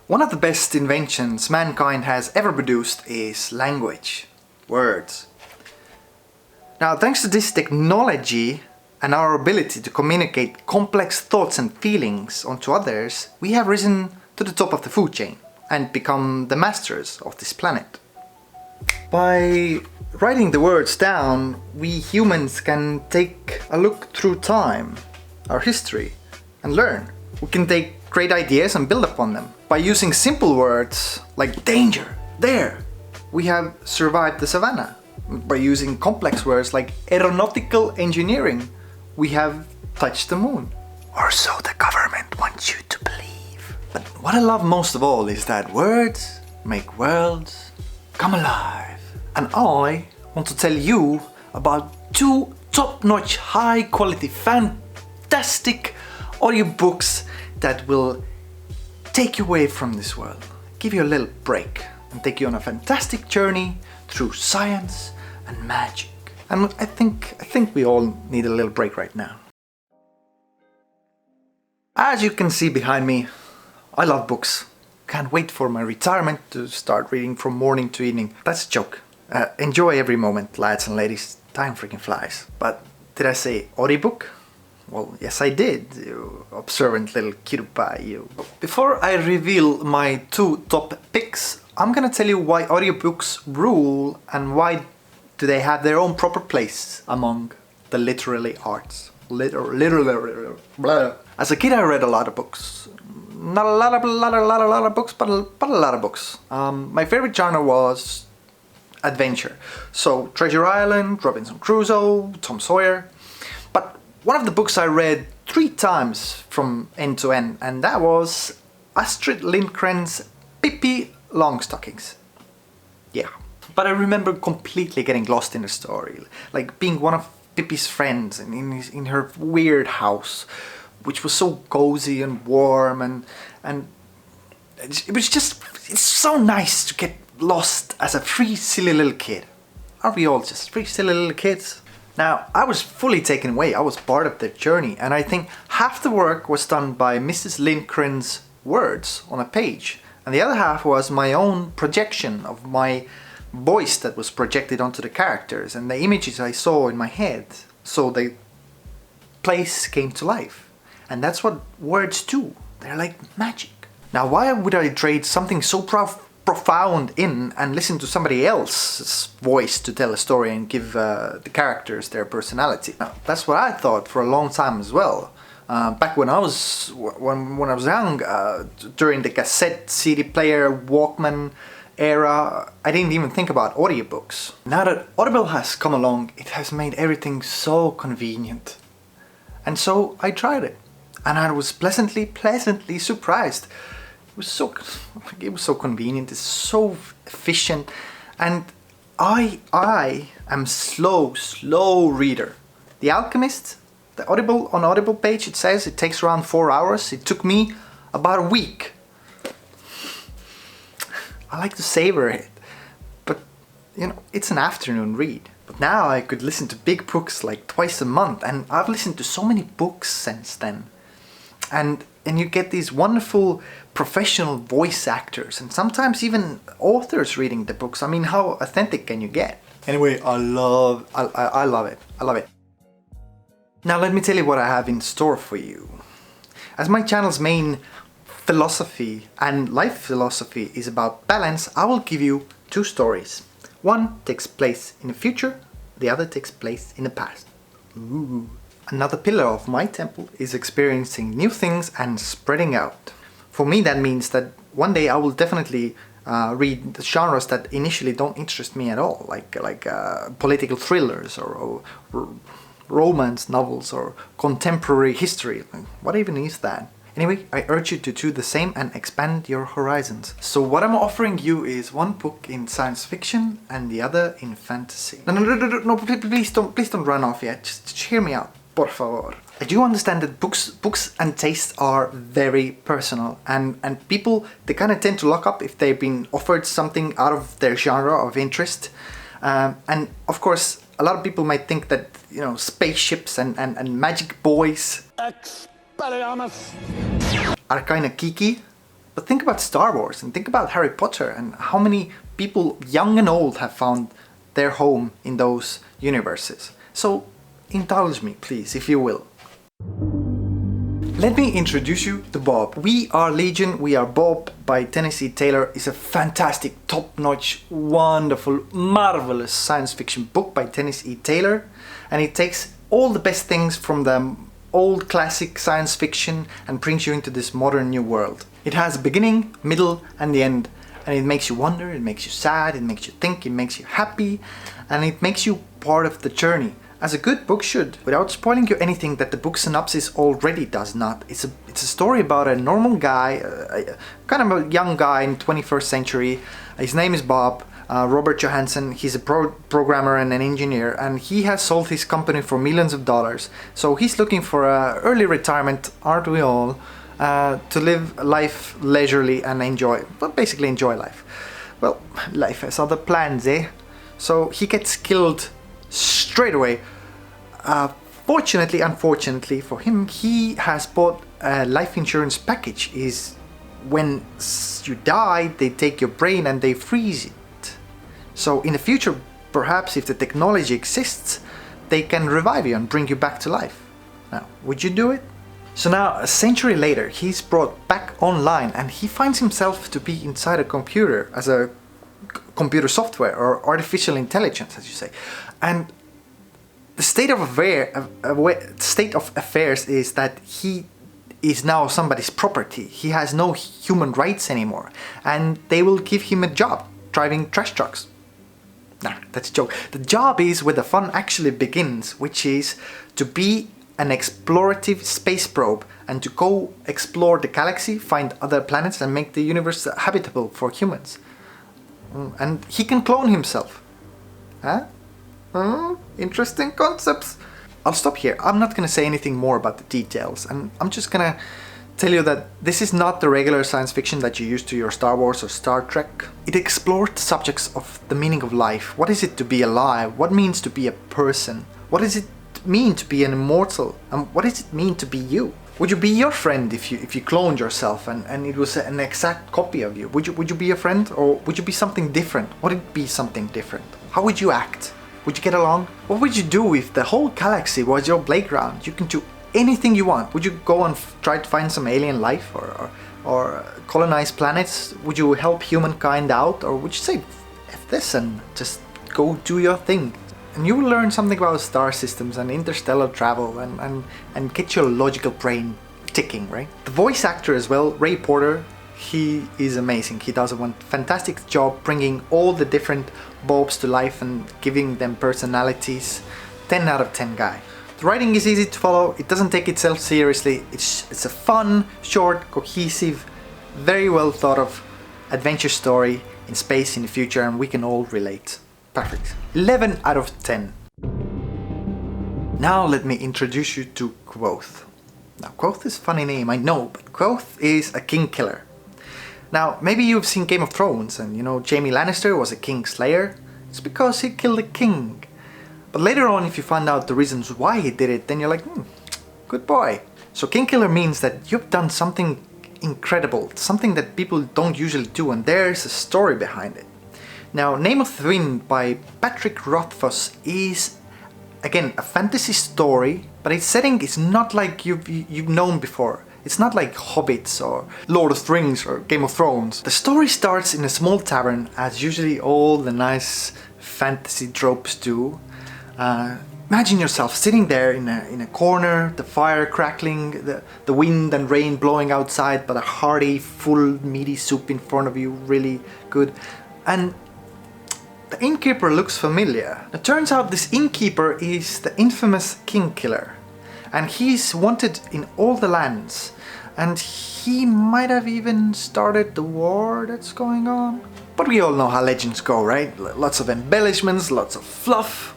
One of the best inventions mankind has ever produced is language, words. Now, thanks to this technology and our ability to communicate complex thoughts and feelings onto others, we have risen to the top of the food chain and become the masters of this planet. By writing the words down, we humans can take a look through time, our history, and learn. We can take great ideas and build upon them. By using simple words like danger, there, we have survived the savannah. By using complex words like aeronautical engineering, we have touched the moon. Or so the government wants you to believe. But what I love most of all is that words make worlds come alive. And I want to tell you about 2 top-notch, high-quality, fantastic audiobooks that will take you away from this world, give you a little break, and take you on a fantastic journey through science and magic. And I think we all need a little break right now. As you can see behind me, I love books. Can't wait for my retirement to start reading from morning to evening. That's a joke. Enjoy every moment, lads and ladies. Time freaking flies. But did I say audiobook? Well, yes I did, you observant little cutie you. Before I reveal my 2 top picks, I'm gonna tell you why audiobooks rule and why do they have their own proper place among the literary arts. Blah. As a kid I read a lot of books. Not a lot of books, but a lot of books. My favorite genre was adventure. So Treasure Island, Robinson Crusoe, Tom Sawyer. But one of the books I read 3 times from end to end, and that was Astrid Lindgren's Pippi Longstockings. Yeah. But I remember completely getting lost in the story, like being one of Pippi's friends in her weird house, which was so cozy and warm, and it was just, it's so nice to get lost as a free silly little kid. Aren't we all just free silly little kids? Now, I was fully taken away, I was part of their journey, and I think half the work was done by Mrs. Lindgren's words on a page, and the other half was my own projection of my voice that was projected onto the characters and the images I saw in my head, so the place came to life. And that's what words do, they're like magic. Now, why would I trade something so profound in and listen to somebody else's voice to tell a story and give the characters their personality? Now, that's what I thought for a long time as well. Back when I was young, during the cassette, CD player, Walkman era, I didn't even think about audiobooks. Now that Audible has come along, it has made everything so convenient. And so I tried it, and I was pleasantly surprised. It was so convenient, it's so efficient, and I am slow reader. The Alchemist, the Audible page, it says it takes around 4 hours. It took me about a week. I like to savor it, but you know, it's an afternoon read. But now I could listen to big books like twice a month, and I've listened to so many books since then. And you get these wonderful professional voice actors and sometimes even authors reading the books. I mean, how authentic can you get? Anyway, I love it. Now let me tell you what I have in store for you. As my channel's main philosophy and life philosophy is about balance, I will give you 2 stories. One takes place in the future, the other takes place in the past. Ooh. Another pillar of my temple is experiencing new things and spreading out. For me, that means that one day I will definitely read the genres that initially don't interest me at all, like political thrillers or romance novels or contemporary history. What even is that? Anyway, I urge you to do the same and expand your horizons. So what I'm offering you is one book in science fiction and the other in fantasy. No, please don't run off yet. Just hear me out, por favor. I do understand that books and tastes are very personal, and people, they kind of tend to lock up if they've been offered something out of their genre of interest. And of course, a lot of people might think that, you know, spaceships and magic boys are kind of geeky, But think about Star Wars and think about Harry Potter and how many people, young and old, have found their home in those universes. So indulge me, please, if you will. Let me introduce you to Bob. We Are Legion, We Are Bob by Tennessee Taylor is a fantastic, top-notch, wonderful, marvelous science fiction book by Tennessee Taylor, and it takes all the best things from the old classic science fiction and brings you into this modern new world. It has a beginning, middle and the end, and it makes you wonder, it makes you sad, it makes you think, it makes you happy, and it makes you part of the journey, as a good book should, without spoiling you anything that the book synopsis already does not. It's a story about a normal guy, kind of a young guy in 21st century. His name is Bob, Robert Johansson. He's a programmer and an engineer, and he has sold his company for millions of dollars. So he's looking for an early retirement, aren't we all, to live life leisurely and enjoy, well, basically enjoy life. Well, life has other plans, eh? So he gets killed straight away. Fortunately, unfortunately for him, he has bought a life insurance package. Is when you die, they take your brain and they freeze it. So in the future, perhaps if the technology exists, they can revive you and bring you back to life. Now, would you do it? So now, a century later, he's brought back online and he finds himself to be inside a computer as a computer software or artificial intelligence, as you say. And the state of affairs is that he is now somebody's property. He has no human rights anymore, and they will give him a job driving trash trucks. Nah, that's a joke. The job is where the fun actually begins, which is to be an explorative space probe and to go explore the galaxy, find other planets and make the universe habitable for humans. And he can clone himself. Huh? Interesting concepts. I'll stop here. I'm not going to say anything more about the details, and I'm just going to tell you that this is not the regular science fiction that you used to your Star Wars or Star Trek. It explored the subjects of the meaning of life. What is it to be alive? What means to be a person? What does it mean to be an immortal? And what does it mean to be you? Would you be your friend if you cloned yourself and it was an exact copy of you? Would you be a friend, or would you be something different? Would it be something different? How would you act? Would you get along? What would you do if the whole galaxy was your playground? You can do anything you want. Would you go and try to find some alien life or colonize planets? Would you help humankind out, or would you say F this and just go do your thing? And you will learn something about star systems and interstellar travel and get your logical brain ticking, right? The voice actor as well, Ray Porter, he is amazing. He does a fantastic job bringing all the different Bobs to life and giving them personalities. 10 out of 10 guy. The writing is easy to follow. It doesn't take itself seriously. It's a fun, short, cohesive, very well thought of adventure story in space in the future, and we can all relate. Perfect. 11 out of 10. Now let me introduce you to Quoth. Now Quoth is a funny name, I know, but Quoth is a king killer. Now, maybe you've seen Game of Thrones and you know Jaime Lannister was a king slayer. It's because he killed a king. But later on, if you find out the reasons why he did it, then you're like, good boy. So king killer means that you've done something incredible, something that people don't usually do, and there's a story behind it. Now, Name of the Wind by Patrick Rothfuss is, again, a fantasy story, but its setting is not like you've known before. It's not like Hobbits or Lord of the Rings or Game of Thrones. The story starts in a small tavern, as usually all the nice fantasy tropes do. Imagine yourself sitting there in a corner, the fire crackling, the wind and rain blowing outside, but a hearty, full, meaty soup in front of you, really good. And the innkeeper looks familiar. It turns out this innkeeper is the infamous king killer. And he's wanted in all the lands. And he might have even started the war that's going on. But we all know how legends go, right? Lots of embellishments, lots of fluff.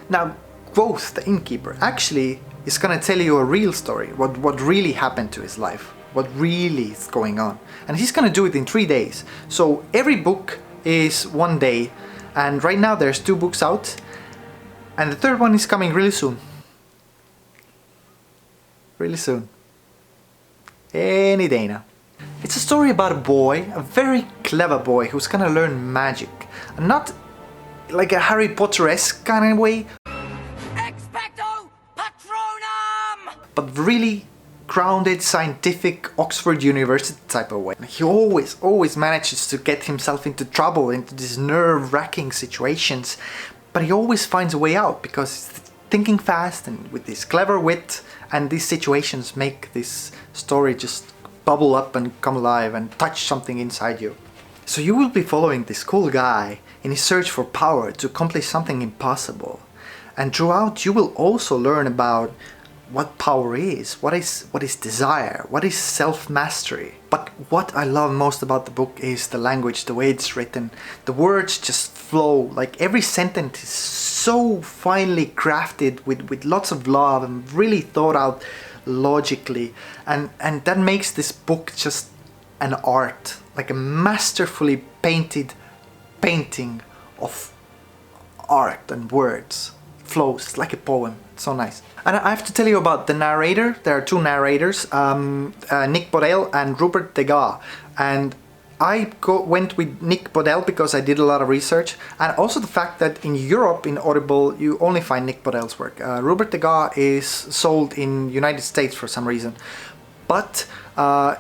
Now, Quoth, the innkeeper, actually is gonna tell you a real story. What really happened to his life. What really is going on. And he's gonna do it in 3 days. So every book is 1 day. And right now there's 2 books out. And the third one is coming really soon. Really soon. Any day now. It's a story about a boy, a very clever boy who's gonna learn magic. And not like a Harry Potter-esque kind of way, Expecto Patronum! but really grounded, scientific, Oxford University type of way. He always manages to get himself into trouble, into these nerve-wracking situations, but he always finds a way out because he's thinking fast and with this clever wit, and these situations make this story just bubble up and come alive and touch something inside you. So you will be following this cool guy in his search for power to accomplish something impossible. And throughout you will also learn about what power is, what is desire, what is self-mastery. But what I love most about the book is the language, the way it's written. The words just flow, like every sentence is so finely crafted with lots of love and really thought out logically. And that makes this book just an art, like a masterfully painted painting of art and words. It flows, it's like a poem. It's so nice. And I have to tell you about the narrator. There are two narrators, Nick Bodell and Rupert Degas. And I went with Nick Bodell because I did a lot of research, and also the fact that in Europe, in Audible, you only find Nick Bodell's work. Rupert Degas is sold in United States for some reason. But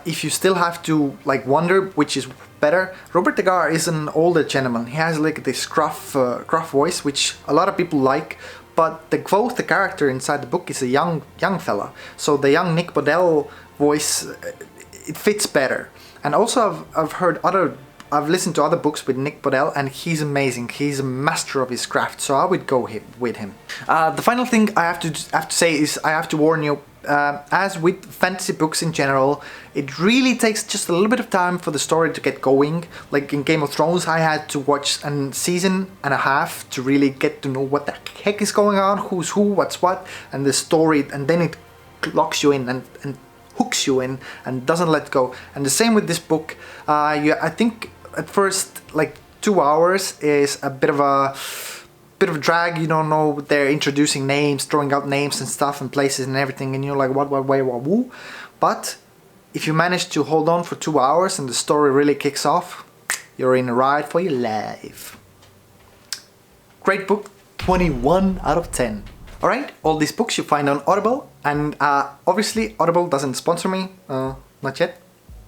if you still have to like wonder which is better, Rupert Degas is an older gentleman. He has like this gruff voice, which a lot of people like. But both the character inside the book is a young fella. So the young Nick Bodell voice, it fits better. And also I've listened to other books with Nick Bodell, and he's amazing. He's a master of his craft, so I would go with him. The final thing I have to say is I have to warn you, as with fantasy books in general, it really takes just a little bit of time for the story to get going. Like in Game of Thrones, I had to watch a season and a half to really get to know what the heck is going on, who's who, what's what, and the story, and then it locks you in and hooks you in and doesn't let go. And the same with this book. I think at first like 2 hours is a bit of a drag. You don't know, they're introducing names, throwing out names and stuff and places and everything, and you're like what woo. But if you manage to hold on for 2 hours and the story really kicks off, you're in a ride for your life. Great book, 21 out of 10. Alright, all these books you find on Audible, and obviously Audible doesn't sponsor me, not yet.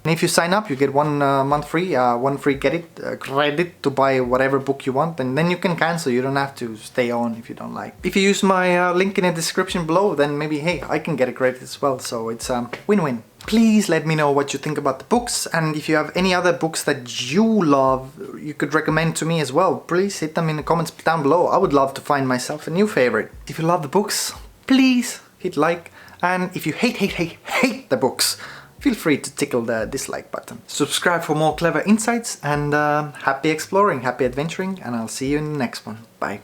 And if you sign up, you get 1 month free, one free credit to buy whatever book you want, and then you can cancel. You don't have to stay on if you don't like. If you use my link in the description below, then maybe, hey, I can get a credit as well, so it's win-win. Please let me know what you think about the books, and if you have any other books that you love, you could recommend to me as well. Please hit them in the comments down below. I would love to find myself a new favorite. If you love the books, please hit like, and if you hate the books, feel free to tickle the dislike button. Subscribe for more clever insights, and happy exploring, happy adventuring, and I'll see you in the next one. Bye.